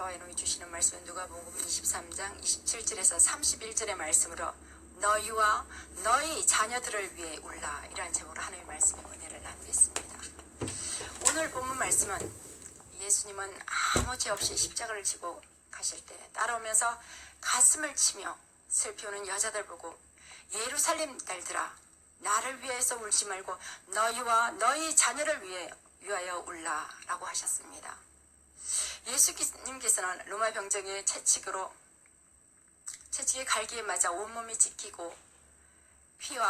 더해놓이 주시는 말씀은 누가복음 23장 27절에서 31절의 말씀으로 너희와 너희 자녀들을 위해 울라, 이라는 제목으로 하나님의 말씀의 은혜를 나누겠습니다. 오늘 본문 말씀은 예수님은 아무 죄 없이 십자가를 지고 가실 때 따라오면서 가슴을 치며 슬피우는 여자들 보고 예루살렘 딸들아, 나를 위해서 울지 말고 너희와 너희 자녀를 위하여 울라 라고 하셨습니다. 예수님께서는 로마 병정의 채찍의 갈기에 맞아 온몸이 찢기고 피를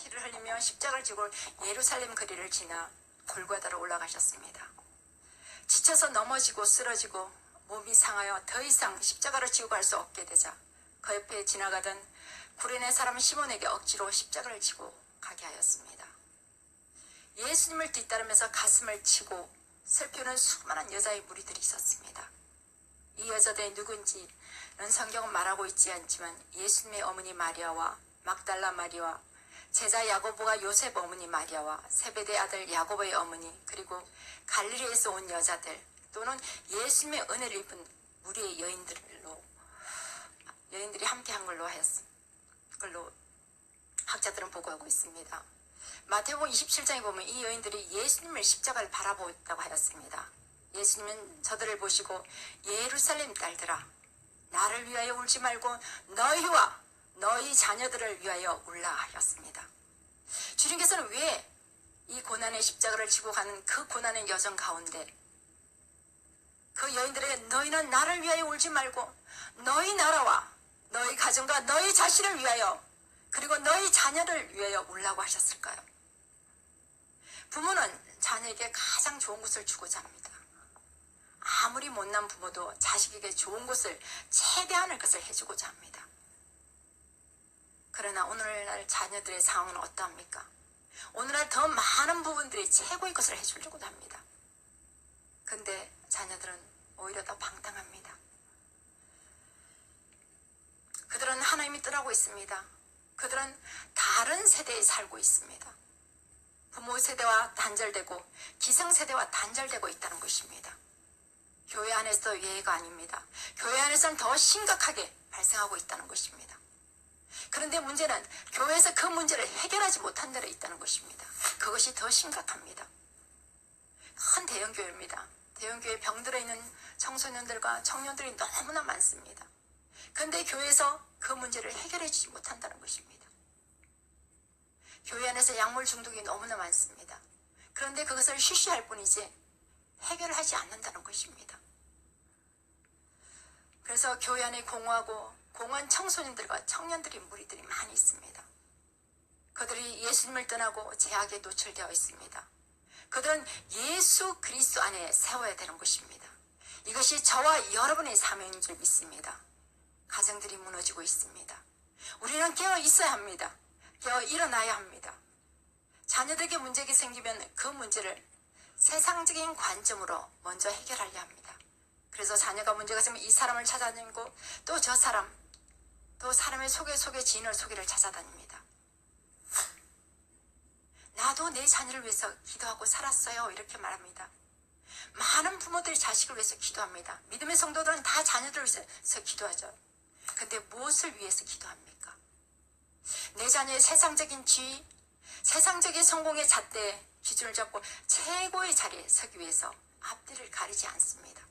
흘리며 십자가를 지고 예루살렘 거리를 지나 골고다로 올라가셨습니다. 지쳐서 넘어지고 쓰러지고 몸이 상하여 더 이상 십자가를 지고 갈 수 없게 되자 그 옆에 지나가던 구레네 사람 시몬에게 억지로 십자가를 지고 가게 하였습니다. 예수님을 뒤따르면서 가슴을 치고 슬피우는 수많은 여자의 무리들이 있었습니다. 이 여자들이 누군지는 성경은 말하고 있지 않지만 예수님의 어머니 마리아와 막달라 마리아와 제자 야고보가 요셉 어머니 마리아와 세베대 아들 야고보의 어머니, 그리고 갈릴리에서 온 여자들 또는 예수님의 은혜를 입은 무리의 여인들이 함께한 걸로 학자들은 보고하고 있습니다. 마태복음 27장에 보면 이 여인들이 예수님을 십자가를 바라보았다고 하였습니다. 예수님은 저들을 보시고 예루살렘 딸들아, 나를 위하여 울지 말고 너희와 너희 자녀들을 위하여 울라 하였습니다. 주님께서는 왜 이 고난의 십자가를 지고 가는 그 고난의 여정 가운데 그 여인들에게 너희는 나를 위하여 울지 말고 너희 나라와 너희 가정과 너희 자신을 위하여 그리고 너희 자녀를 위하여 울라고 하셨을까요? 부모는 자녀에게 가장 좋은 것을 주고자 합니다. 아무리 못난 부모도 자식에게 좋은 것을, 최대한의 것을 해주고자 합니다. 그러나 오늘날 자녀들의 상황은 어떠합니까? 오늘날 더 많은 부분들이 최고의 것을 해주려고 합니다. 근데 자녀들은 오히려 더 방탕합니다. 그들은 하나님이 떠나고 있습니다. 그들은 다른 세대에 살고 있습니다. 부모 세대와 단절되고 기성세대와 단절되고 있다는 것입니다. 교회 안에서도 예외가 아닙니다. 교회 안에서는 더 심각하게 발생하고 있다는 것입니다. 그런데 문제는 교회에서 그 문제를 해결하지 못한 데로 있다는 것입니다. 그것이 더 심각합니다. 큰 대형교회입니다. 대형교회 병들어 있는 청소년들과 청년들이 너무나 많습니다. 그런데 교회에서 그 문제를 해결해 주지 못한다는 것입니다. 교회 안에서 약물 중독이 너무나 많습니다. 그런데 그것을 쉬쉬할 뿐이지 해결하지 않는다는 것입니다. 그래서 교회 안에 공허한 청소년들과 청년들의 무리들이 많이 있습니다. 그들이 예수님을 떠나고 제약에 노출되어 있습니다. 그들은 예수 그리스도 안에 세워야 되는 것입니다. 이것이 저와 여러분의 사명인 줄 믿습니다. 가정들이 무너지고 있습니다. 우리는 깨어 있어야 합니다. 깨어 일어나야 합니다. 자녀들에게 문제가 생기면 그 문제를 세상적인 관점으로 먼저 해결하려 합니다. 그래서 자녀가 문제가 생기면 이 사람을 찾아다니고 또 저 사람, 또 사람의 속에 지인을 속이를 찾아다닙니다. 나도 내 자녀를 위해서 기도하고 살았어요, 이렇게 말합니다. 많은 부모들이 자식을 위해서 기도합니다. 믿음의 성도들은 다 자녀들을 위해서 기도하죠. 근데 무엇을 위해서 기도합니까? 내 자녀의 세상적인 지위, 세상적인 성공의 잣대에 기준을 잡고 최고의 자리에 서기 위해서 앞뒤를 가리지 않습니다.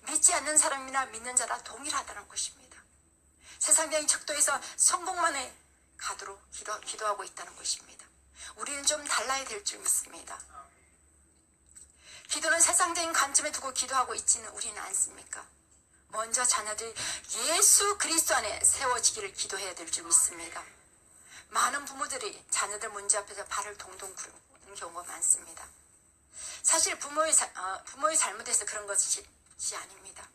믿지 않는 사람이나 믿는 자라 동일하다는 것입니다. 세상적인 척도에서 성공만에 가도록 기도하고 있다는 것입니다. 우리는 좀 달라야 될 줄 믿습니다. 기도는 세상적인 관점에 두고 기도하고 있지는 우리는 않습니까? 먼저 자녀들이 예수 그리스도 안에 세워지기를 기도해야 될 줄 믿습니다. 많은 부모들이 자녀들 문제 앞에서 발을 동동 구르는 경우가 많습니다. 사실 부모의 잘못에서 그런 것이 아닙니다.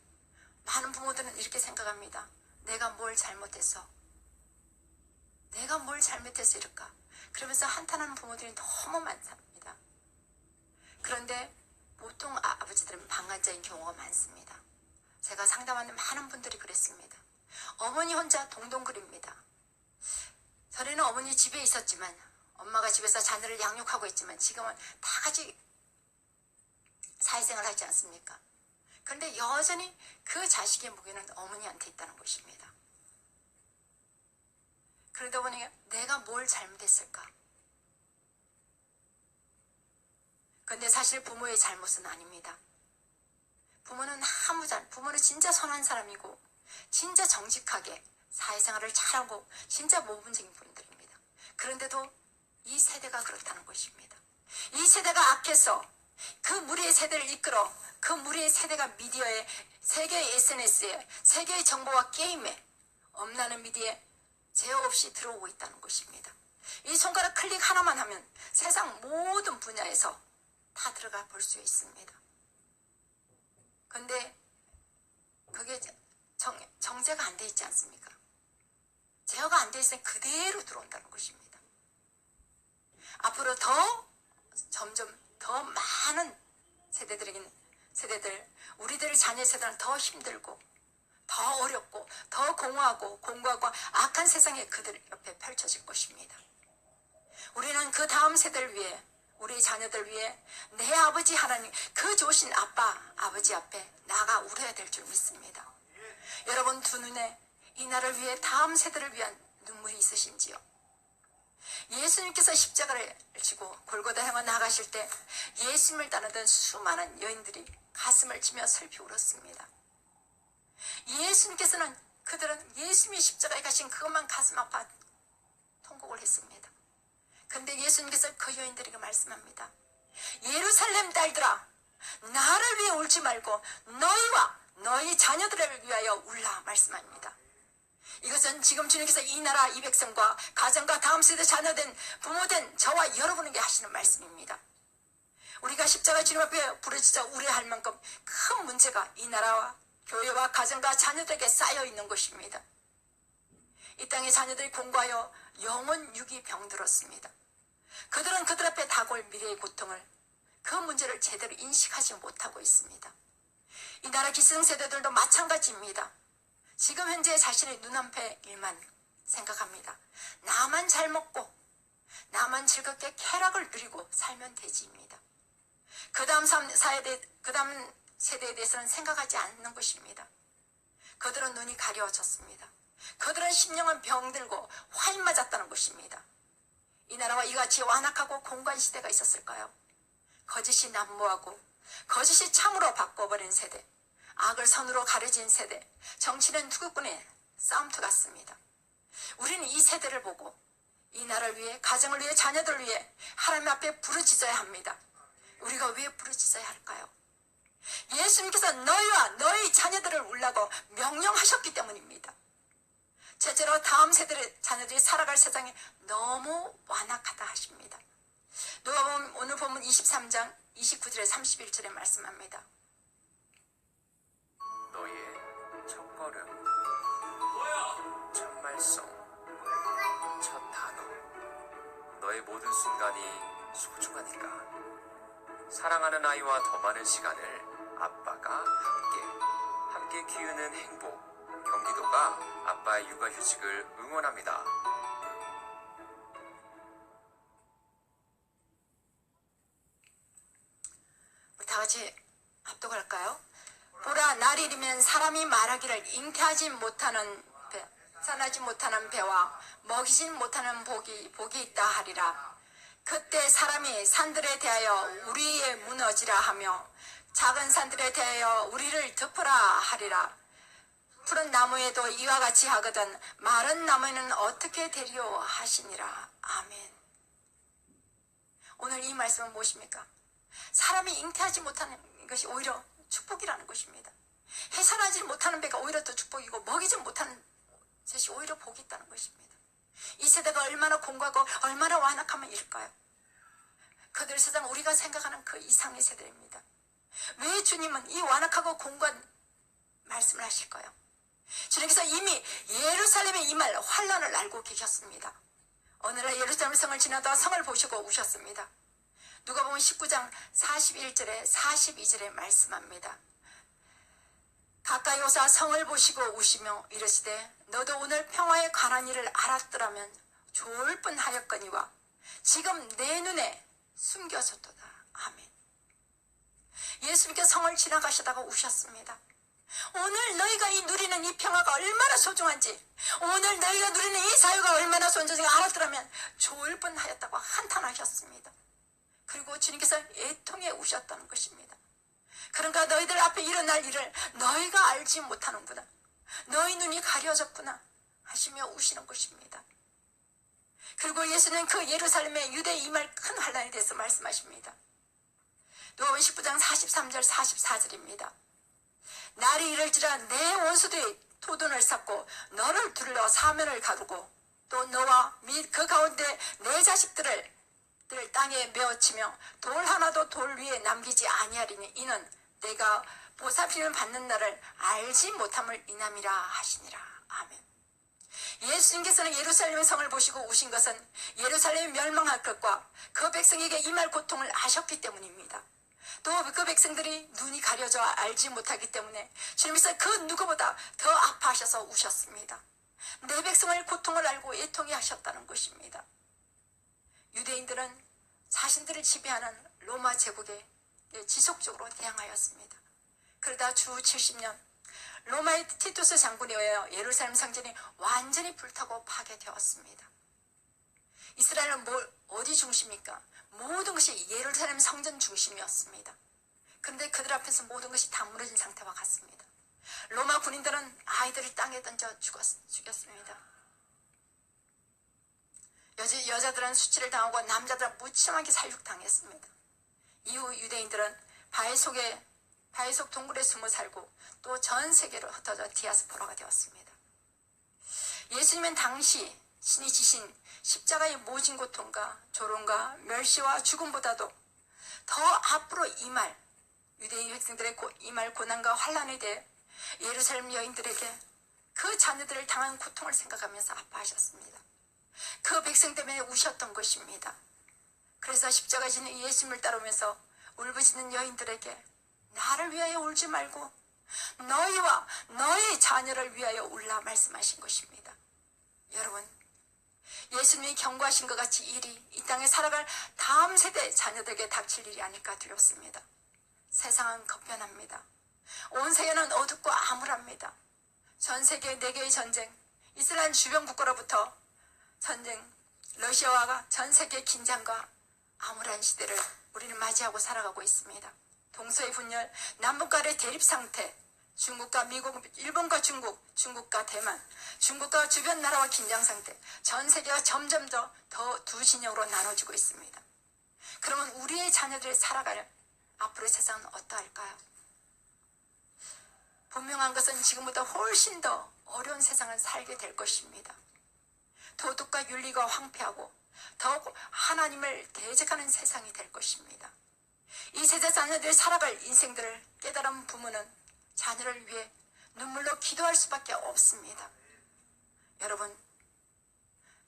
많은 부모들은 이렇게 생각합니다. 내가 뭘 잘못했어 이럴까? 그러면서 한탄하는 부모들이 너무 많습니다. 그런데 보통 아버지들은 방관자인 경우가 많습니다. 제가 상담하는 많은 분들이 그랬습니다. 어머니 혼자 동동 그립니다. 전에는 어머니 집에 있었지만, 엄마가 집에서 자녀를 양육하고 있지만 지금은 다 같이 사회생활을 하지 않습니까? 그런데 여전히 그 자식의 무게는 어머니한테 있다는 것입니다. 그러다 보니 내가 뭘 잘못했을까? 그런데 사실 부모의 잘못은 아닙니다. 부모는 부모는 진짜 선한 사람이고 진짜 정직하게 사회생활을 잘하고 진짜 모범적인 분들입니다. 그런데도 이 세대가 그렇다는 것입니다. 이 세대가 악해서 그 무리의 세대를 이끌어 그 무리의 세대가 미디어에, 세계의 SNS에, 세계의 정보와 게임에, 엄나는 미디어에 제어 없이 들어오고 있다는 것입니다. 이 손가락 클릭 하나만 하면 세상 모든 분야에서 다 들어가 볼 수 있습니다. 그런데 그게 정제가 안 돼 있지 않습니까? 제어가 안 돼 있으면 그대로 들어온다는 것입니다. 앞으로 점점 더 많은 세대들, 우리들의 자녀 세대는 더 힘들고 더 어렵고 더 공허하고 공고하고 악한 세상에 그들 옆에 펼쳐질 것입니다. 우리는 그 다음 세대를 위해, 우리 자녀들 위해 내 아버지 하나님, 그 좋으신 아버지 앞에 나가 울어야 될 줄 믿습니다. 여러분 두 눈에 이 나라를 위해, 다음 세대를 위한 눈물이 있으신지요? 예수님께서 십자가를 지고 골고다 향해 나가실 때 예수님을 따르던 수많은 여인들이 가슴을 치며 슬피 울었습니다. 그들은 예수님이 십자가에 가신 그것만 가슴 아파 통곡을 했습니다. 그런데 예수님께서 그 여인들에게 말씀합니다. 예루살렘 딸들아, 나를 위해 울지 말고 너희와 너희 자녀들을 위하여 울라 말씀합니다. 이것은 지금 주님께서 이 나라 이 백성과 가정과 다음 세대 자녀된 부모된 저와 여러분에게 하시는 말씀입니다. 우리가 십자가 주님 앞에 부르짖어 우려할 만큼 큰 문제가 이 나라와 교회와 가정과 자녀들에게 쌓여 있는 것입니다. 이 땅의 자녀들이 공부하여 영혼 육이 병들었습니다. 그들은 그들 앞에 다가올 미래의 고통을, 그 문제를 제대로 인식하지 못하고 있습니다. 이 나라 기성세대들도 마찬가지입니다. 지금 현재 자신의 눈앞의 일만 생각합니다. 나만 잘 먹고 나만 즐겁게 쾌락을 누리고 살면 되지입니다. 그 다음 세대에 대해서는 생각하지 않는 것입니다. 그들은 눈이 가려워졌습니다. 그들은 심령은 병들고 화인 맞았다는 것입니다. 이 나라와 이같이 완악하고 공고한 시대가 있었을까요? 거짓이 난무하고 거짓이 참으로 바꿔버린 세대, 악을 선으로 가려진 세대, 정치는 투구꾼의 싸움터 같습니다. 우리는 이 세대를 보고 이 나라를 위해, 가정을 위해, 자녀들을 위해 하나님 앞에 부르짖어야 합니다. 우리가 왜 부르짖어야 할까요? 예수님께서 너희와 너희 자녀들을 울라고 명령하셨기 때문입니다. 첫째로 다음 세대의 자녀들이 살아갈 세상이 너무 완악하다 하십니다. 누가복음 오늘 본문 23장 29절에 31절에 말씀합니다. 너희의 첫걸음, 첫 말씀, 첫 단어, 너의 모든 순간이 소중하니까. 사랑하는 아이와 더 많은 시간을 아빠가 함께 키우는 행복, 경기도가 아빠의 육아휴직을 응원합니다. 우리 다 같이 합독할까요? 보라, 날이 이르면 사람이 말하기를 잉태하지 못하는 배와 먹이지 못하는 복이 있다 하리라. 그때 사람이 산들에 대하여 우리의 무너지라 하며 작은 산들에 대하여 우리를 덮으라 하리라. 푸른 나무에도 이와 같이 하거든 마른 나무에는 어떻게 되리요 하시니라. 아멘. 오늘 이 말씀은 무엇입니까? 사람이 잉태하지 못하는 것이 오히려 축복이라는 것입니다. 해산하지 못하는 배가 오히려 더 축복이고 먹이지 못하는 것이 오히려 복이 있다는 것입니다. 이 세대가 얼마나 공고하고 얼마나 완악하면 이럴까요? 그들 세상 우리가 생각하는 그 이상의 세대입니다. 왜 주님은 이 완악하고 공고한 말씀을 하실까요? 주님께서 이미 예루살렘에 임할 환란을 알고 계셨습니다. 어느 날 예루살렘 성을 지나다 성을 보시고 우셨습니다. 누가복음 19장 41절에 42절에 말씀합니다. 가까이 오사 성을 보시고 우시며 이르시되 너도 오늘 평화에 관한 일을 알았더라면 좋을 뻔하였거니와 지금 내 눈에 숨겨졌도다. 아멘. 예수님께서 성을 지나가시다가 우셨습니다. 오늘 너희가 누리는 이 평화가 얼마나 소중한지, 오늘 너희가 누리는 이 자유가 얼마나 소중한지 알았더라면 좋을 뻔하였다고 한탄하셨습니다. 그리고 주님께서 애통에 우셨다는 것입니다. 그러니까 너희들 앞에 일어날 일을 너희가 알지 못하는구나, 너희 눈이 가려졌구나 하시며 우시는 것입니다. 그리고 예수는 그 예루살렘의 유대 이말 큰 환란에 대해서 말씀하십니다. 누가복음 19장 43절 44절입니다. 날이 이를지라 내 원수들이 토둔을 쌓고 너를 둘러 사면을 가두고 또 너와 및 그 가운데 내 자식들을 땅에 메어치며 돌 하나도 돌 위에 남기지 아니하리니 이는 내가 보살핌을 받는 날을 알지 못함을 인함이라 하시니라. 아멘. 예수님께서는 예루살렘의 성을 보시고 우신 것은 예루살렘이 멸망할 것과 그 백성에게 임할 고통을 아셨기 때문입니다. 또 그 백성들이 눈이 가려져 알지 못하기 때문에 주님께서 그 누구보다 더 아파하셔서 우셨습니다. 내 백성을 고통을 알고 애통해 하셨다는 것입니다. 유대인들은 자신들을 지배하는 로마 제국에 지속적으로 대항하였습니다. 그러다 주 70년 로마의 티투스 장군에 의하여 예루살렘 성전이 완전히 불타고 파괴되었습니다. 이스라엘은 어디 중심입니까? 모든 것이 예루살렘 성전 중심이었습니다. 그런데 그들 앞에서 모든 것이 다 무너진 상태와 같습니다. 로마 군인들은 아이들을 땅에 던져 죽였습니다. 여자들은 수치를 당하고 남자들은 무참하게 살육당했습니다. 이후 유대인들은 바위 속 동굴에 숨어 살고 또 전 세계로 흩어져 디아스포라가 되었습니다. 예수님은 당시 신이 지신 십자가의 모진 고통과 조롱과 멸시와 죽음보다도 더 앞으로 임할 유대인 백성들의 임할 고난과 환란에 대해 예루살렘 여인들에게 그 자녀들을 당한 고통을 생각하면서 아파하셨습니다. 그 백성 때문에 우셨던 것입니다. 그래서 십자가 지는 예수님을 따르면서 울부짖는 여인들에게 나를 위하여 울지 말고 너희와 너희 자녀를 위하여 울라 말씀하신 것입니다. 여러분, 예수님이 경고하신 것 같이 일이 이 땅에 살아갈 다음 세대 자녀들에게 닥칠 일이 아닐까 두렵습니다. 세상은 급변합니다. 온 세계는 어둡고 암울합니다. 전 세계 4개의 전쟁, 이스라엘 주변 국가로부터 전쟁, 러시아와 전 세계 긴장과 암울한 시대를 우리는 맞이하고 살아가고 있습니다. 동서의 분열, 남북간의 대립 상태, 중국과 미국, 일본과 중국, 중국과 대만, 중국과 주변 나라와 긴장 상태, 전 세계가 점점 더 두 진영으로 나눠지고 있습니다. 그러면 우리의 자녀들이 살아갈 앞으로의 세상은 어떠할까요? 분명한 것은 지금보다 훨씬 더 어려운 세상을 살게 될 것입니다. 도덕과 윤리가 황폐하고 더욱 하나님을 대적하는 세상이 될 것입니다. 이 세대 자녀들이 살아갈 인생들을 깨달은 부모는 자녀를 위해 눈물로 기도할 수밖에 없습니다. 여러분,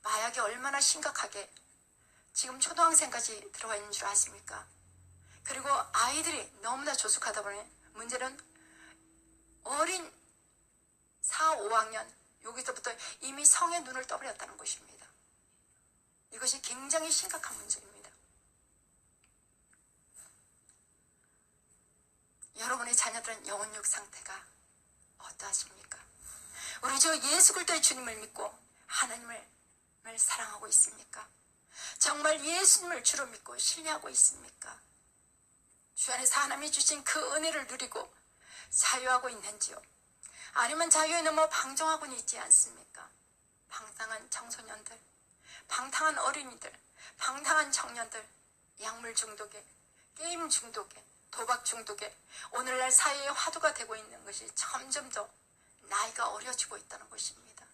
마약이 얼마나 심각하게 지금 초등학생까지 들어와 있는 줄 아십니까? 그리고 아이들이 너무나 조숙하다 보니 문제는 어린 4, 5학년 여기서부터 이미 성의 눈을 떠버렸다는 것입니다. 이것이 굉장히 심각한 문제입니다. 여러분의 자녀들은 영혼육 상태가 어떠하십니까? 우리 주 예수 그리스도의 주님을 믿고 하나님을 사랑하고 있습니까? 정말 예수님을 주로 믿고 신뢰하고 있습니까? 주 안에서 하나님이 주신 그 은혜를 누리고 자유하고 있는지요? 아니면 자유에 넘어 방종하고는 있지 않습니까? 방탕한 청소년들, 방탕한 어린이들, 방탕한 청년들, 약물 중독에, 게임 중독에, 도박 중독에 오늘날 사회의 화두가 되고 있는 것이 점점 더 나이가 어려지고 있다는 것입니다.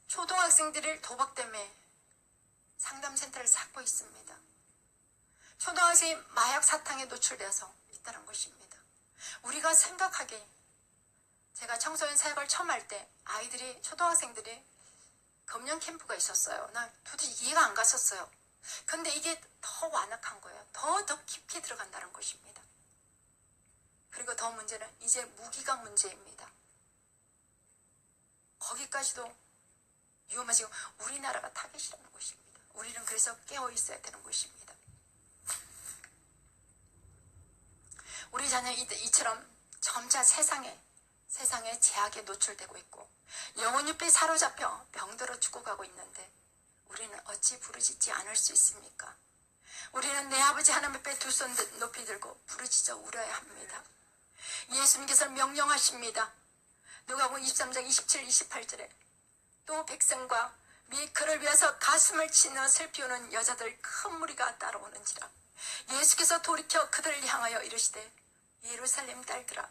초등학생들이 도박 때문에 상담센터를 쌓고 있습니다. 초등학생이 마약 사탕에 노출되어서 있다는 것입니다. 우리가 생각하기에 제가 청소년 사역을 처음 할 때 아이들이 초등학생들이 검령 캠프가 있었어요. 나 도대체 이해가 안 갔었어요. 근데 이게 더 완악한 거예요. 더 깊이 들어간다는 것입니다. 그리고 더 문제는 이제 무기가 문제입니다. 거기까지도 위험하지고 우리나라가 타겟이라는 것입니다. 우리는 그래서 깨어 있어야 되는 것입니다. 우리 자녀 이처럼 점차 세상의 제약에 노출되고 있고 영혼육에 사로잡혀 병들어 죽어가고 있는데 우리는 어찌 부르짖지 않을 수 있습니까? 우리는 내 아버지 하나님 앞에 두 손 높이 들고 부르짖어 울어야 합니다. 예수님께서 명령하십니다. 누가복음 23장 27, 28절에 또 백성과 및 그를 위해서 가슴을 치며 슬피우는 여자들 큰 무리가 따라오는지라. 예수께서 돌이켜 그들을 향하여 이르시되 예루살렘 딸들아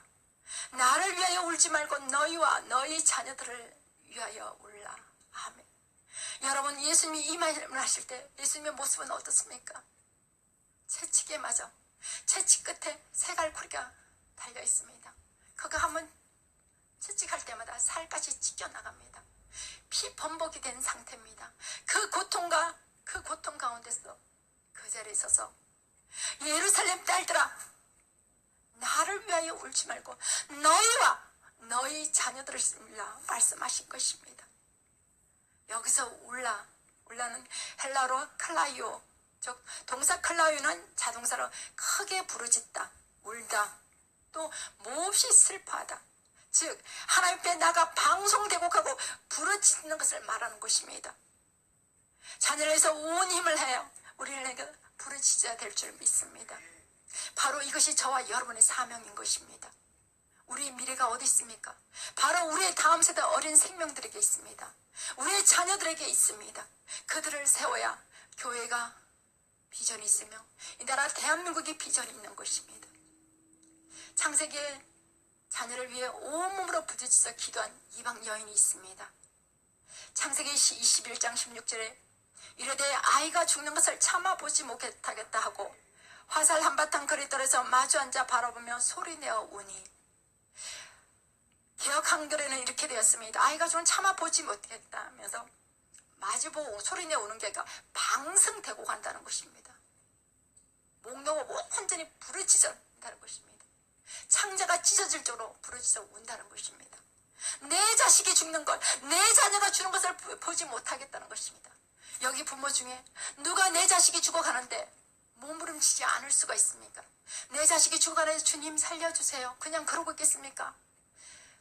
나를 위하여 울지 말고 너희와 너희 자녀들을 위하여 울라. 아멘. 여러분, 예수님이 이 말씀을 하실 때 예수님의 모습은 어떻습니까? 채찍에 맞아 채찍 끝에 새갈쿠리가 달려 있습니다. 그가 한번 채찍할 때마다 살까지 찢겨나갑니다. 피 범벅이 된 상태입니다. 그 고통 가운데서 그 자리에 서서 예루살렘 딸들아 나를 위하여 울지 말고 너희와 너희 자녀들을 울라 말씀하신 것입니다. 여기서 울라는 헬라어로 클라이오, 즉 동사 클라이오는 자동사로 크게 부르짖다, 울다, 또 몹시 슬퍼하다, 즉 하나님 앞에 나가 방송대곡하고 부르짖는 것을 말하는 것입니다. 자녀를 위해서 온 힘을 해요. 우리는 부르짖어야 될 줄 믿습니다. 바로 이것이 저와 여러분의 사명인 것입니다. 우리의 미래가 어디 있습니까? 바로 우리의 다음 세대 어린 생명들에게 있습니다. 우리의 자녀들에게 있습니다. 그들을 세워야 교회가 비전이 있으며 이 나라 대한민국이 비전이 있는 것입니다. 창세기에 자녀를 위해 온몸으로 부딪혀서 기도한 이방 여인이 있습니다. 창세기 21장 16절에 이르되 아이가 죽는 것을 참아보지 못하겠다 하고 화살 한바탕 거리떨에서 마주 앉아 바라보며 소리내어 우니. 개역 한글에는 이렇게 되었습니다. 아이가 좀 참아보지 못하겠다 하면서 마주보고 소리내어 우는 게 아니라 방승대고 간다는 것입니다. 목 놓고 완전히 부르짖는다는 것입니다. 창자가 찢어질 정도로 부르짖어 운다는 것입니다. 내 자식이 죽는 것, 내 자녀가 주는 것을 보지 못하겠다는 것입니다. 여기 부모 중에 누가 내 자식이 죽어가는데 몸부림치지 않을 수가 있습니까? 내 자식이 죽어가는데 주님 살려주세요. 그냥 그러고 있겠습니까?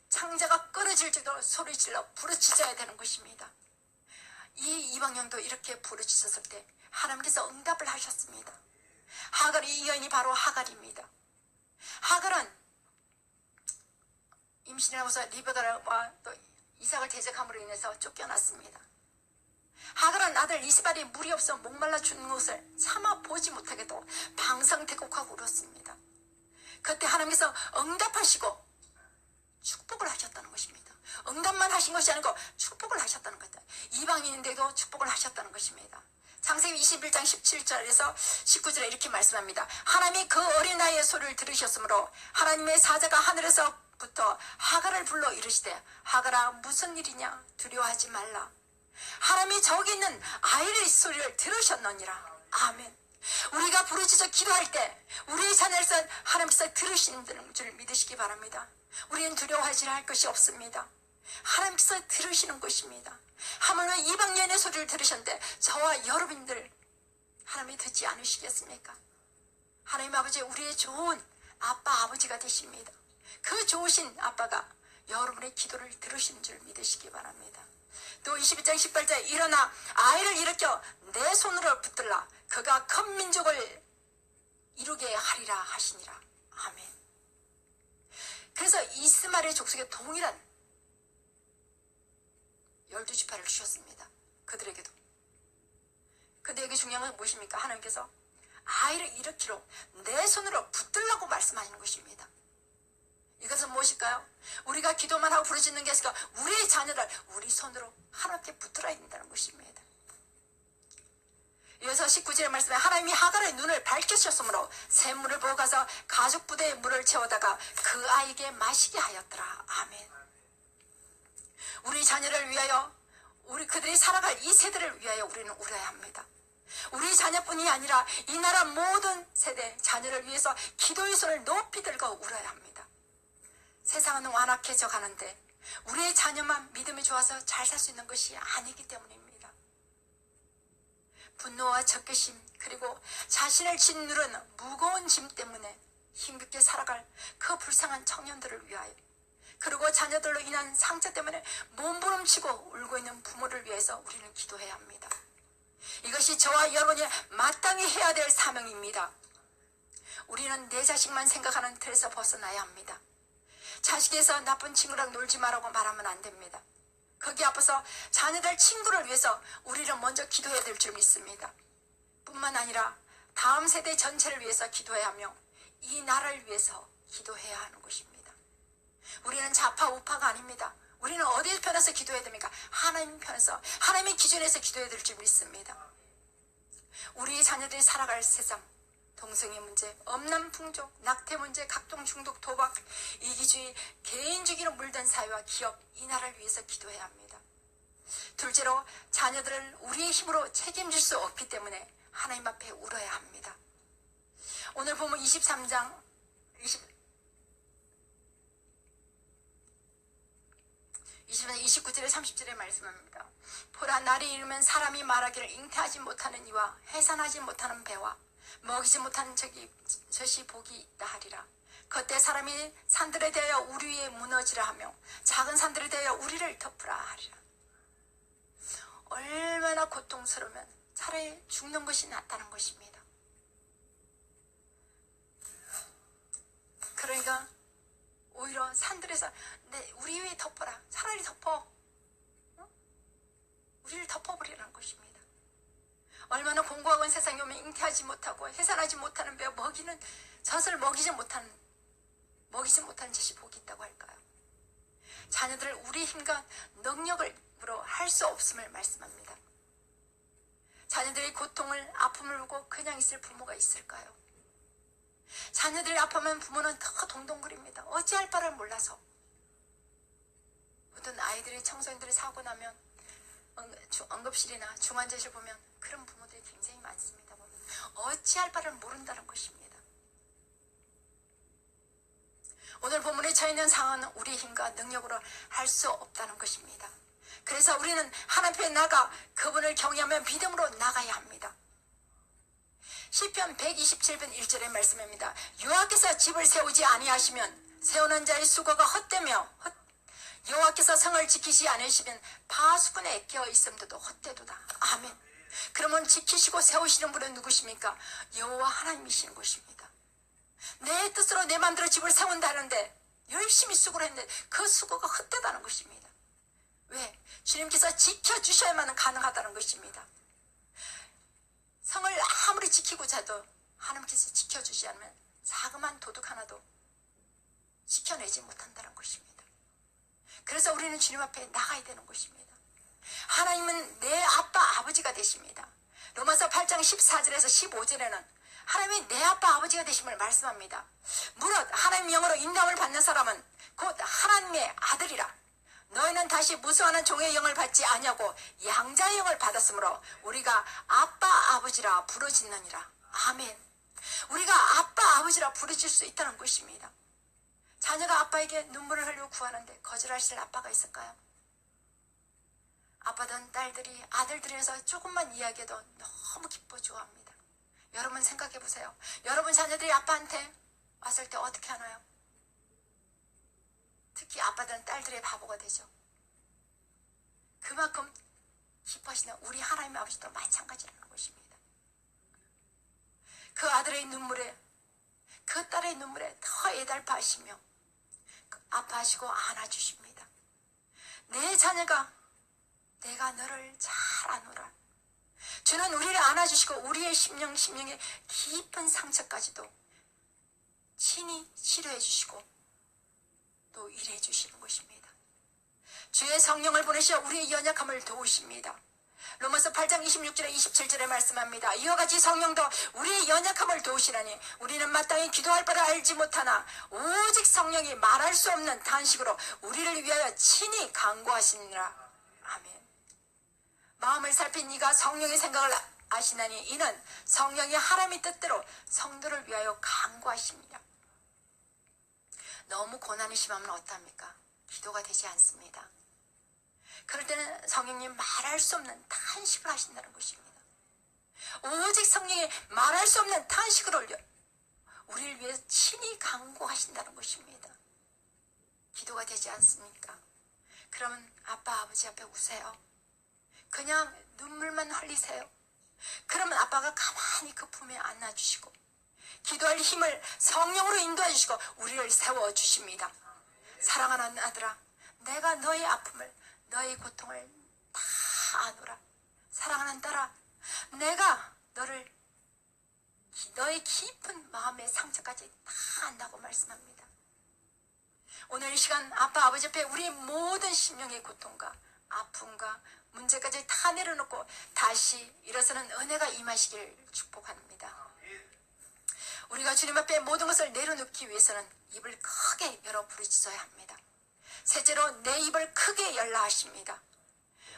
창자가 끊어질 정도로 소리질러 부르짖어야 되는 것입니다. 이 이방년도 이렇게 부르짖었을 때 하나님께서 응답을 하셨습니다. 이 여인이 바로 하갈입니다. 하갈은 임신하고서 리베가와 또 이삭을 대적함으로 인해서 쫓겨났습니다. 하갈은 아들 이스마엘이 물이 없어 목말라 죽는 것을 참아 보지 못하게도 방성대곡하고 울었습니다. 그때 하나님께서 응답하시고 축복을 하셨다는 것입니다. 응답만 하신 것이 아니고 축복을 하셨다는 것입니다. 이방인인데도 축복을 하셨다는 것입니다. 창세기 21장 17절에서 19절에 이렇게 말씀합니다. 하나님이 그 어린아이의 소리를 들으셨으므로 하나님의 사자가 하늘에서부터 하갈을 불러 이르시되 하갈아 무슨 일이냐 두려워하지 말라. 하나님이 저기 있는 아이의 소리를 들으셨느니라. 아멘. 우리가 부르짖어 기도할 때 우리의 자녀에서 하나님께서 들으시는 줄 믿으시기 바랍니다. 우리는 두려워하지 할 것이 없습니다. 하나님께서 들으시는 것입니다. 하물며 이방인의 소리를 들으셨는데 저와 여러분들 하나님이 듣지 않으시겠습니까? 하나님 아버지 우리의 좋은 아빠 아버지가 되십니다. 그 좋으신 아빠가 여러분의 기도를 들으신 줄 믿으시기 바랍니다. 또 22장 18절에 일어나 아이를 일으켜 내 손으로 붙들라. 그가 큰 민족을 이루게 하리라 하시니라. 아멘. 그래서 이스마엘의 족속에 동일한 12지파를 주셨습니다. 그들에게도. 근데 여기 중요한 건 무엇입니까? 하나님께서 아이를 일으키러 내 손으로 붙들라고 말씀하시는 것입니다. 이것은 무엇일까요? 우리가 기도만 하고 부르짖는 게 아니라 우리의 자녀를 우리 손으로 하나님께 붙들어야 된다는 것입니다. 이어서 19절의 말씀에 하나님이 하갈의 눈을 밝히셨으므로 샘물을 보고 가서 가죽 부대에 물을 채우다가 그 아이에게 마시게 하였더라. 아멘. 우리 자녀를 위하여 그들이 살아갈 이 세대를 위하여 우리는 울어야 합니다. 우리 자녀뿐이 아니라 이 나라 모든 세대 자녀를 위해서 기도의 손을 높이 들고 울어야 합니다. 세상은 완악해져 가는데 우리의 자녀만 믿음이 좋아서 잘 살 수 있는 것이 아니기 때문입니다. 분노와 적개심 그리고 자신을 짓누른 무거운 짐 때문에 힘겹게 살아갈 그 불쌍한 청년들을 위하여, 그리고 자녀들로 인한 상처 때문에 몸부림치고 울고 있는 부모를 위해서 우리는 기도해야 합니다. 이것이 저와 여러분이 마땅히 해야 될 사명입니다. 우리는 내 자식만 생각하는 틀에서 벗어나야 합니다. 자식에서 나쁜 친구랑 놀지 말라고 말하면 안 됩니다. 거기 앞에서 자녀들 친구를 위해서 우리는 먼저 기도해야 될 줄 믿습니다. 뿐만 아니라 다음 세대 전체를 위해서 기도해야 하며 이 나라를 위해서 기도해야 하는 것입니다. 우리는 좌파 우파가 아닙니다. 우리는 어디 편에서 기도해야 됩니까? 하나님 편에서, 하나님의 기준에서 기도해야 될 줄 믿습니다. 우리의 자녀들이 살아갈 세상, 동성애 문제, 엄난 풍족, 낙태 문제, 각종 중독, 도박, 이기주의, 개인주의로 물든 사회와 기업, 이 나라를 위해서 기도해야 합니다. 둘째로 자녀들을 우리의 힘으로 책임질 수 없기 때문에 하나님 앞에 울어야 합니다. 오늘 보면 23장 29절에 30절에 말씀합니다. 보라, 날이 이르면 사람이 말하기를 잉태하지 못하는 이와 해산하지 못하는 배와 먹이지 못하는 젖이 복이 있다 하리라. 그때 사람이 산들에 대하여 우리 위에 무너지라 하며 작은 산들에 대하여 우리를 덮으라 하리라. 얼마나 고통스러우면 차라리 죽는 것이 낫다는 것입니다. 그러니까 오히려 산들에서 우리 위에 덮어라. 차라리 덮어. 우리를 덮어버리라는 것입니다. 얼마나 공고하고 온 세상에 오면 잉태하지 못하고 해산하지 못하는 배와 먹이는 젖을 먹이지 못하는 젖이 복이 있다고 할까요? 자녀들을 우리 힘과 능력으로 할 수 없음을 말씀합니다. 자녀들의 고통을 아픔을 보고 그냥 있을 부모가 있을까요? 자녀들이 아프면 부모는 더 동동거립니다. 어찌할 바를 몰라서. 어떤 아이들이 청소년들이 사고 나면 응급실이나 중환자실 보면 그런 부모들이 굉장히 많습니다. 어찌할 바를 모른다는 것입니다. 오늘 본문에 처해 있는 상황은 우리의 힘과 능력으로 할 수 없다는 것입니다. 그래서 우리는 하나님 앞에 나가 그분을 경외하며 믿음으로 나가야 합니다. 시편 127편 1절의 말씀입니다. 여호와께서 집을 세우지 아니하시면 세우는 자의 수고가 헛되며 여호와께서 성을 지키지 않으시면 파수꾼에 깨어 있음도 헛되도다. 아멘. 그러면 지키시고 세우시는 분은 누구십니까? 여호와 하나님이시는 것입니다. 내 뜻으로 내 마음대로 집을 세운다는데 열심히 수고를 했는데 그 수고가 헛되다는 것입니다. 왜? 주님께서 지켜주셔야만 가능하다는 것입니다. 성을 아무리 지키고자 해도 하나님께서 지켜주지 않으면 자그마한 도둑 하나도 지켜내지 못한다는 것입니다. 그래서 우리는 주님 앞에 나가야 되는 것입니다. 하나님은 내 아빠 아버지가 되십니다. 로마서 8장 14절에서 15절에는 하나님이 내 아빠 아버지가 되심을 말씀합니다. 무릇 하나님 영으로 인도함을 받는 사람은 곧 하나님의 아들이라. 너희는 다시 무수하는 종의 영을 받지 아니하고 양자의 영을 받았으므로 우리가 아빠 아버지라 부르짖느니라. 아멘. 우리가 아빠 아버지라 부르짖을 수 있다는 것입니다. 자녀가 아빠에게 눈물을 흘리고 구하는데 거절하실 아빠가 있을까요? 아빠든 딸들이 아들들에서 조금만 이야기해도 너무 기뻐 좋아합니다. 여러분 생각해 보세요. 여러분 자녀들이 아빠한테 왔을 때 어떻게 하나요? 특히 아빠들은 딸들의 바보가 되죠. 그만큼 기뻐하시는 우리 하나님의 아버지도 마찬가지라는 것입니다. 그 아들의 눈물에, 그 딸의 눈물에 더 애달파하시며 아파하시고 안아주십니다. 내 자녀가 내가 너를 잘 아노라. 주는 우리를 안아주시고 우리의 심령의 깊은 상처까지도 친히 치료해 주시고 또 일해 주시는 것입니다. 주의 성령을 보내셔 우리의 연약함을 도우십니다. 로마서 8장 26절에 27절에 말씀합니다. 이와 같이 성령도 우리의 연약함을 도우시라니 우리는 마땅히 기도할 바를 알지 못하나 오직 성령이 말할 수 없는 탄식으로 우리를 위하여 친히 간구하시니라. 아멘. 마음을 살핀 이가 성령의 생각을 아시나니 이는 성령이 하나님의 뜻대로 성도를 위하여 간구하십니다. 너무 고난이 심하면 어떡합니까? 기도가 되지 않습니다. 그럴 때는 성령님 말할 수 없는 탄식을 하신다는 것입니다. 오직 성령이 말할 수 없는 탄식을 우리를 위해서 친히 강구하신다는 것입니다. 기도가 되지 않습니까? 그러면 아빠, 아버지 앞에 우세요. 그냥 눈물만 흘리세요. 그러면 아빠가 가만히 그 품에 안아주시고 기도할 힘을 성령으로 인도해 주시고 우리를 세워주십니다. 사랑하는 아들아, 내가 너의 아픔을, 너의 고통을 다 아노라. 사랑하는 딸아, 내가 너의 깊은 마음의 상처까지 다 안다고 말씀합니다. 오늘 이 시간 아빠, 아버지 앞에 우리 모든 심령의 고통과 아픔과 문제까지 다 내려놓고 다시 일어서는 은혜가 임하시길 축복합니다. 우리가 주님 앞에 모든 것을 내려놓기 위해서는 입을 크게 열어 부르짖어야 합니다. 셋째로 내 입을 크게 열라 하십니다.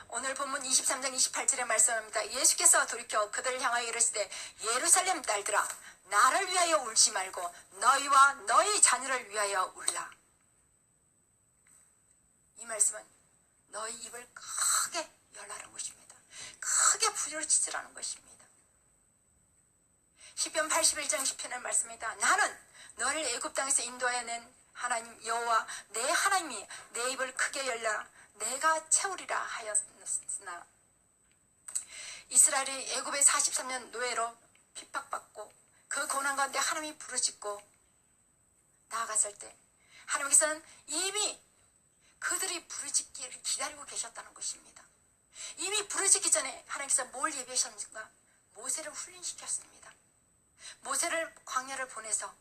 오늘 본문 23장 28절에 말씀합니다. 예수께서 돌이켜 그들을 향하여 이르시되 예루살렘 딸들아, 나를 위하여 울지 말고 너희와 너희 자녀를 위하여 울라. 이 말씀은 너희 입을 크게 열라는 것입니다. 크게 부르짖으라는 것입니다. 시편 81장 10편의 말씀입니다. 나는 너를 애굽 땅에서 인도하여 낸 하나님 여호와 내 하나님이 내 입을 크게 열라 내가 채우리라 하였으나, 이스라엘이 애굽의 43년 노예로 핍박받고 그 고난 가운데 하나님이 부르짖고 나아갔을 때 하나님께서는 이미 그들이 부르짖기를 기다리고 계셨다는 것입니다. 이미 부르짖기 전에 하나님께서 뭘 예비하셨는가? 모세를 훈련시켰습니다. 모세를 광야를 보내서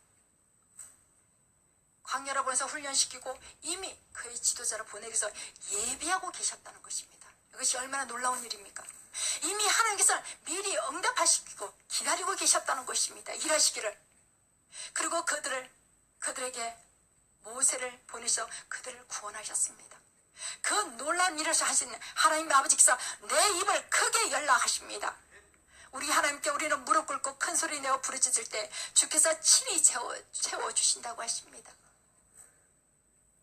훈련시키고 이미 그의 지도자를 보내기 위해서 예비하고 계셨다는 것입니다. 이것이 얼마나 놀라운 일입니까? 이미 하나님께서 미리 응답하시고 기다리고 계셨다는 것입니다. 일하시기를. 그리고 그들에게 모세를 보내셔 그들을 구원하셨습니다. 그 놀라운 일을 하신 하나님 아버지께서 내 입을 크게 열라 하십니다. 우리 하나님께 우리는 무릎 꿇고 큰 소리 내어 부르짖을 때 주께서 친히 채워주신다고 하십니다.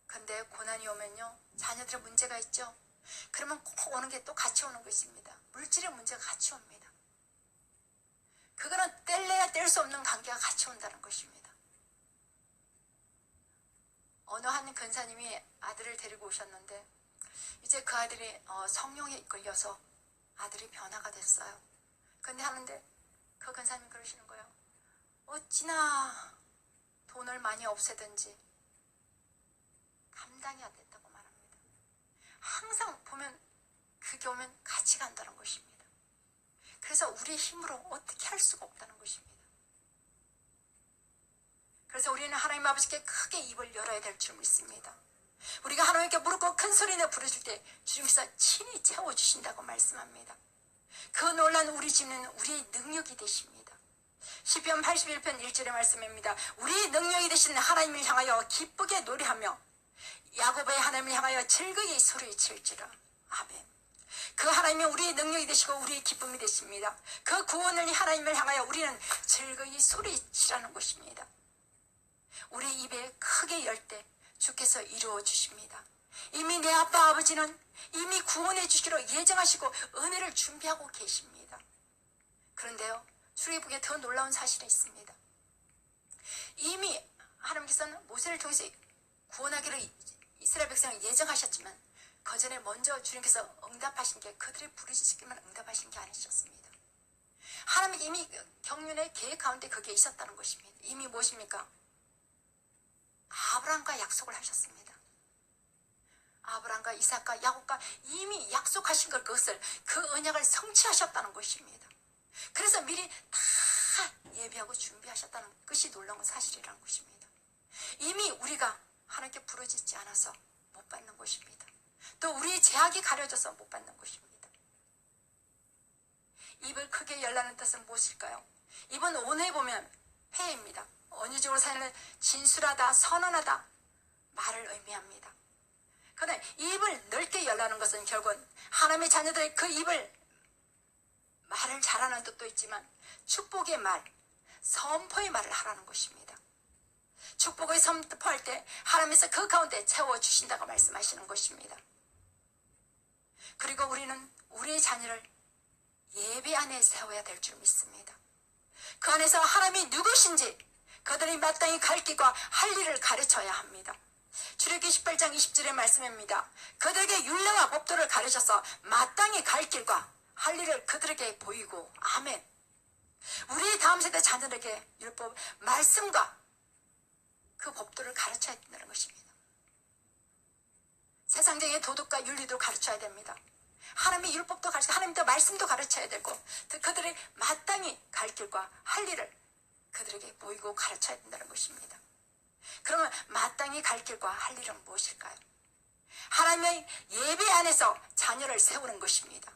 근데 고난이 오면요, 자녀들의 문제가 있죠. 그러면 꼭 오는 게 또 같이 오는 것입니다. 물질의 문제가 같이 옵니다. 그거는 뗄래야 뗄 수 없는 관계가 같이 온다는 것입니다. 어느 한 근사님이 아들을 데리고 오셨는데 이제 그 아들이 성령에 이끌려서 아들이 변화가 됐어요. 근데 하는데 그 근사님이 그러시는 거예요. 어찌나 돈을 많이 없애든지 감당이 안 됐다고 말합니다. 항상 보면 그게 오면 같이 간다는 것입니다. 그래서 우리의 힘으로 어떻게 할 수가 없다는 것입니다. 그래서 우리는 하나님 아버지께 크게 입을 열어야 될 줄 믿습니다. 우리가 하나님께 무릎 꿇고 큰 소리내 부르실 때 주님께서 친히 채워주신다고 말씀합니다. 그 놀란 우리 집은 우리의 능력이 되십니다. 시편 81편 1절의 말씀입니다. 우리 능력이 되신 하나님을 향하여 기쁘게 노래하며 야곱의 하나님을 향하여 즐거이 소리칠지라. 아멘. 그 하나님이 우리의 능력이 되시고 우리의 기쁨이 되십니다. 그 구원을 하나님을 향하여 우리는 즐거이 소리치라는 것입니다. 우리 입에 크게 열 때 주께서 이루어 주십니다. 이미 내 아빠 아버지는 이미 구원해 주시기로 예정하시고 은혜를 준비하고 계십니다. 그런데요, 출애굽기에 더 놀라운 사실이 있습니다. 이미 하나님께서는 모세를 통해서 구원하기를 이스라엘 백성을 예정하셨지만 그 전에 먼저 주님께서 응답하신 게 그들의 부르짖기만 응답하신 게 아니셨습니다. 하나님이 이미 경륜의 계획 가운데 그게 있었다는 것입니다. 이미 무엇입니까? 아브라함과 약속을 하셨습니다. 아브라함과 이삭과 야곱과 이미 약속하신 걸 그것을 그 언약을 성취하셨다는 것입니다. 그래서 미리 다 예비하고 준비하셨다는 것이 놀라운 사실이라는 것입니다. 이미 우리가 하나님께 부르짖지 않아서 못 받는 것입니다. 또 우리의 제약이 가려져서 못 받는 것입니다. 입을 크게 열라는 뜻은 무엇일까요? 입은 온어에 보면 폐입니다. 언어적으로 사용하는 진술하다, 선언하다 말을 의미합니다. 그런데 입을 넓게 열라는 것은 결국은 하나님의 자녀들의 그 입을 말을 잘하는 뜻도 있지만 축복의 말, 선포의 말을 하라는 것입니다. 축복을 선포할 때 하나님께서 그 가운데 채워주신다고 말씀하시는 것입니다. 그리고 우리는 우리의 자녀를 예배 안에 세워야 될 줄 믿습니다. 그 안에서 하나님이 누구신지 그들이 마땅히 갈 길과 할 일을 가르쳐야 합니다. 출애굽기 18장 20절의 말씀입니다. 그들에게 율례와 법도를 가르쳐서 마땅히 갈 길과 할 일을 그들에게 보이고. 아멘. 우리 다음 세대 자녀들에게 율법 말씀과 그 법도를 가르쳐야 된다는 것입니다. 세상적인 도덕과 윤리도 가르쳐야 됩니다. 하나님의 율법도 가르치고 하나님의 말씀도 가르쳐야 되고 그들이 마땅히 갈 길과 할 일을 그들에게 보이고 가르쳐야 된다는 것입니다. 그러면 마땅히 갈 길과 할 일은 무엇일까요? 하나님의 예배 안에서 자녀를 세우는 것입니다.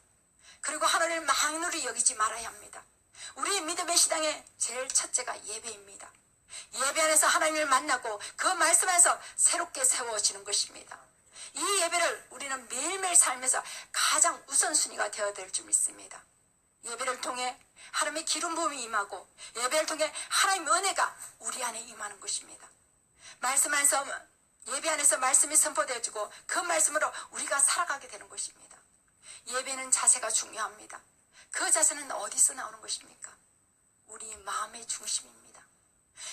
그리고 하나님을 만으로 여기지 말아야 합니다. 우리 믿음의 시당의 제일 첫째가 예배입니다. 예배 안에서 하나님을 만나고 그 말씀 안에서 새롭게 세워지는 것입니다. 이 예배를 우리는 매일매일 살면서 가장 우선순위가 되어야 될 줄 믿습니다. 예배를 통해 하나님의 기름 부음이 임하고 예배를 통해 하나님의 은혜가 우리 안에 임하는 것입니다. 말씀 안에서 예배 안에서 말씀이 선포되어지고 그 말씀으로 우리가 살아가게 되는 것입니다. 예배는 자세가 중요합니다. 그 자세는 어디서 나오는 것입니까? 우리 마음의 중심입니다.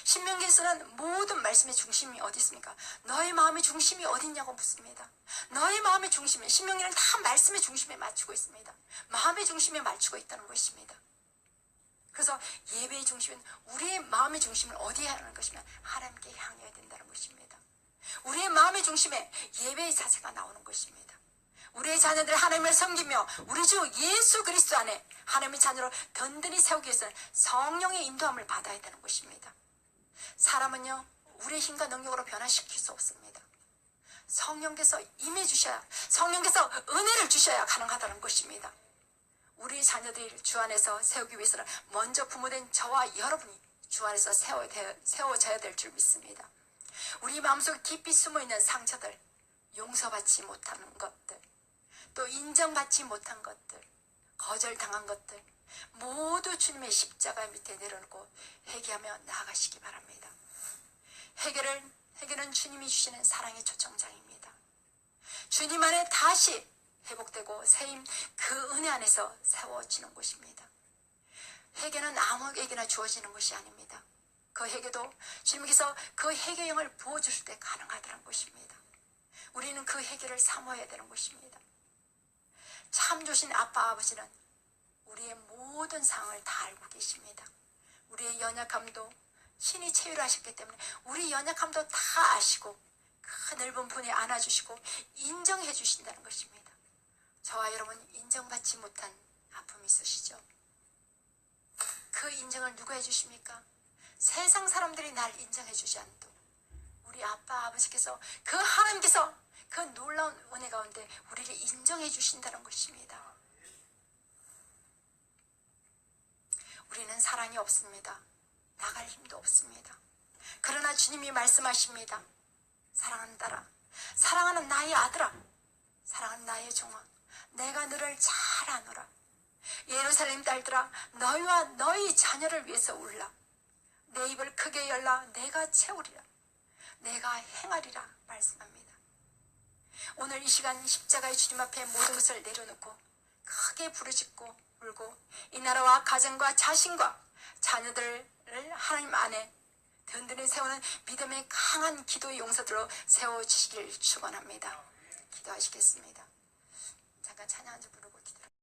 신명기에서는 모든 말씀의 중심이 어디 있습니까? 너의 마음의 중심이 어디 있냐고 묻습니다. 너의 마음의 중심이, 신명기는 다 말씀의 중심에 맞추고 있습니다. 마음의 중심에 맞추고 있다는 것입니다. 그래서 예배의 중심은 우리의 마음의 중심을 어디에 하는 것이면 하나님께 향해야 된다는 것입니다. 우리의 마음의 중심에 예배의 자세가 나오는 것입니다. 우리의 자녀들 하나님을 섬기며 우리 주 예수 그리스도 안에 하나님의 자녀로 든든히 세우기 위해서는 성령의 인도함을 받아야 되는 것입니다. 사람은요, 우리의 힘과 능력으로 변화시킬 수 없습니다. 성령께서 임해 주셔야, 성령께서 은혜를 주셔야 가능하다는 것입니다. 우리 자녀들이 주 안에서 세우기 위해서는 먼저 부모된 저와 여러분이 주 안에서 세워져야 될 줄 믿습니다. 우리 마음속에 깊이 숨어있는 상처들, 용서받지 못하는 것들, 또 인정받지 못한 것들, 거절당한 것들 모두 주님의 십자가 밑에 내려놓고 회개하며 나아가시기 바랍니다. 회개는 주님이 주시는 사랑의 초청장입니다. 주님 안에 다시 회복되고 세임 그 은혜 안에서 세워지는 것입니다. 회개는 아무에게나 주어지는 것이 아닙니다. 그 회개도 주님께서 그 회개형을 부어주실 때 가능하다는 것입니다. 우리는 그 회개를 사모해야 되는 것입니다. 참 좋으신 아빠 아버지는 우리의 모든 상황을 다 알고 계십니다. 우리의 연약함도 신이 체휼하셨기 때문에 우리 연약함도 다 아시고 그 넓은 분에 안아주시고 인정해 주신다는 것입니다. 저와 여러분 인정받지 못한 아픔이 있으시죠? 그 인정을 누가 해주십니까? 세상 사람들이 날 인정해 주지 않도 우리 아빠 아버지께서 그 하나님께서 그 놀라운 은혜 가운데 우리를 인정해 주신다는 것입니다. 우리는 사랑이 없습니다. 나갈 힘도 없습니다. 그러나 주님이 말씀하십니다. 사랑하는 딸아, 사랑하는 나의 아들아, 사랑하는 나의 종아, 내가 너를 잘 아노라. 예루살렘 딸들아, 너희와 너희 자녀를 위해서 울라. 내 입을 크게 열라. 내가 채우리라. 내가 행하리라 말씀합니다. 오늘 이 시간 십자가의 주님 앞에 모든 것을 내려놓고 크게 부르짖고 울고 이 나라와 가정과 자신과 자녀들을 하나님 안에 든든히 세우는 믿음의 강한 기도의 용사들로 세워주시길 축원합니다. 기도하시겠습니다. 잠깐 찬양 한 절 부르고 기도합니다.